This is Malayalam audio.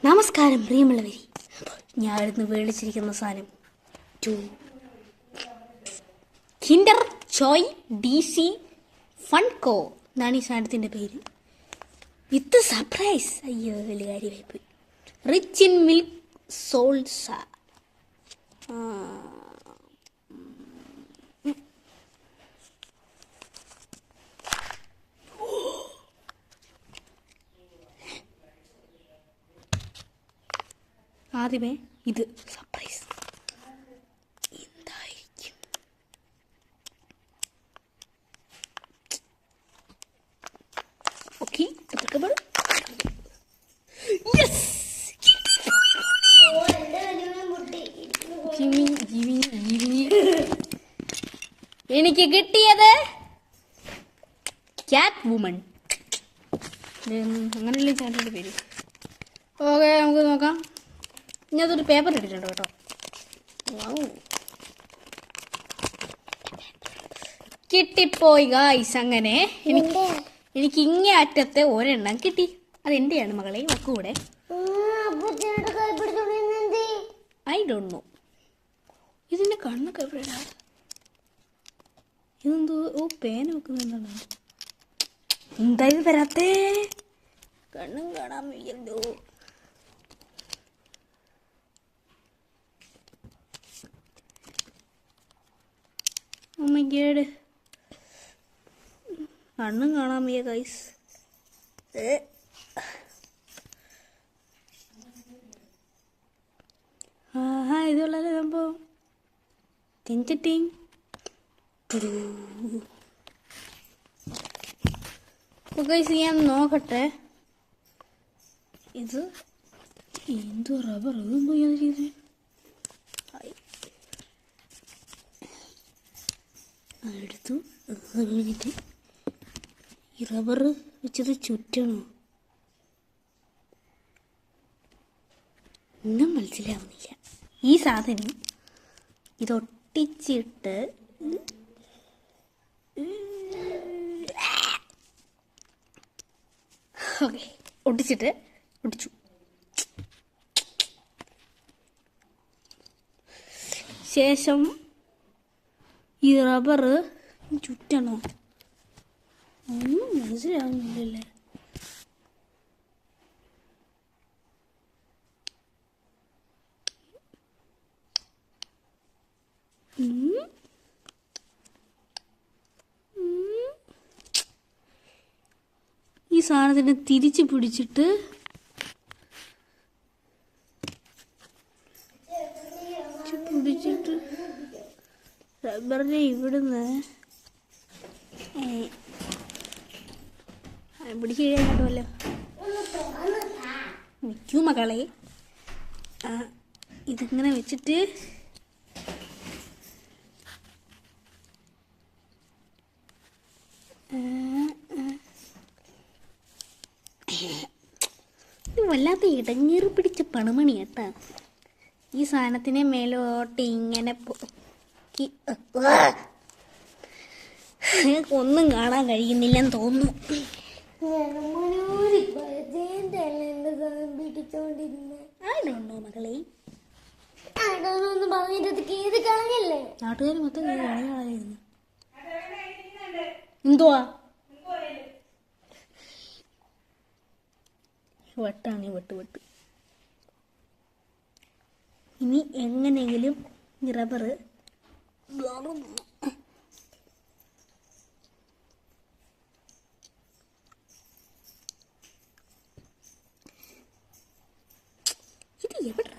നമസ്കാരം പ്രിയമുള്ളവരെ, ഞാനിന്ന് മേടിച്ചിരിക്കുന്ന സാധനം കിൻഡർ ജോയ് DC ഫൺകോ എന്നാണ് ഈ സാധനത്തിൻ്റെ പേര്. With surprise. അയ്യോ, വലിയ കാര്യമായിപ്പോയി. റിച്ച് ഇൻ മിൽക്ക് സോൾസ. ആദ്യമേ ഇത് സർപ്രൈസ് എന്തായിരിക്കും? ഓക്കെ, എനിക്ക് കിട്ടിയത് ക്യാറ്റ് വുമൺ. അങ്ങനെയല്ലേ ചാനലിൻ്റെ പേര്. ഓക്കെ, നമുക്ക് നോക്കാം. ഞാനതൊരു പേപ്പർ ഇട്ടിട്ടുണ്ട് കേട്ടോ. കിട്ടിപ്പോയി ഗായ്സ്. അങ്ങനെ എനിക്ക് ഇങ്ങേ അറ്റത്തെ ഒരെണ്ണം കിട്ടി. അതെന്റെയാണ് മകളെ, വക്കൂടെ. I don't know. ഇതിന്റെ കണ്ണൊക്കെ എവിടെയാ? ഇതെന്തോ? ഓ, പേന വെക്കുന്നുണ്ടോ? എന്തായാലും വരാത്തേ, കണ്ണും കാണാൻ വയ്യല്ലോ. Oh my god, കണ്ണും കാണാൻ വയ്യ ഗൈസ്. ആഹാ, ഇതുള്ളല്ലേ സംഭവം. തിഞ്ചിട്ടിങ്. ഗൈസ്, ഞാൻ നോക്കട്ടെ. ഇത് എന്തോ റബ്ബർ. ഇതെന്തോ ഞാൻ ചെയ്തേ? എടുത്തു കഴിഞ്ഞിട്ട് ഈ റബ്ബർ വെച്ചത് ചുറ്റണോ? ഒന്നും മനസ്സിലാവുന്നില്ല. ഈ സാധനം ഇതൊട്ടിച്ചിട്ട് ഓക്കെ, ഒട്ടിച്ചു. ശേഷം ഈ റബ്ബർ ചുറ്റണോ? ഒന്നും മനസ്സിലാവുന്നില്ലല്ലേ. ഈ സാധനത്തിനെ തിരിച്ച് പിടിച്ചിട്ട് റബ്ബറിനെ ഇവിടുന്ന് പിടിച്ച് കഴിയാണ്ടല്ലോ. നിൽക്കൂ മകളെ. ഇതിങ്ങനെ വെച്ചിട്ട് ഇത് വല്ലാത്ത ഇടങ്ങേറി പിടിച്ച പണമണി കേട്ടാ. ഈ സാധനത്തിനെ മേലോട്ട് ഇങ്ങനെ ഒന്നും കാണാൻ കഴിയുന്നില്ലെന്ന് തോന്നുന്നു. മകളെ, നാട്ടുകാർ മൊത്തം കളയായിരുന്നു. എന്തുവാ വെട്ടാണ്? വെട്ട്. ഇനി എങ്ങനെയെങ്കിലും റബ്ബർ ഇത് എവിടെ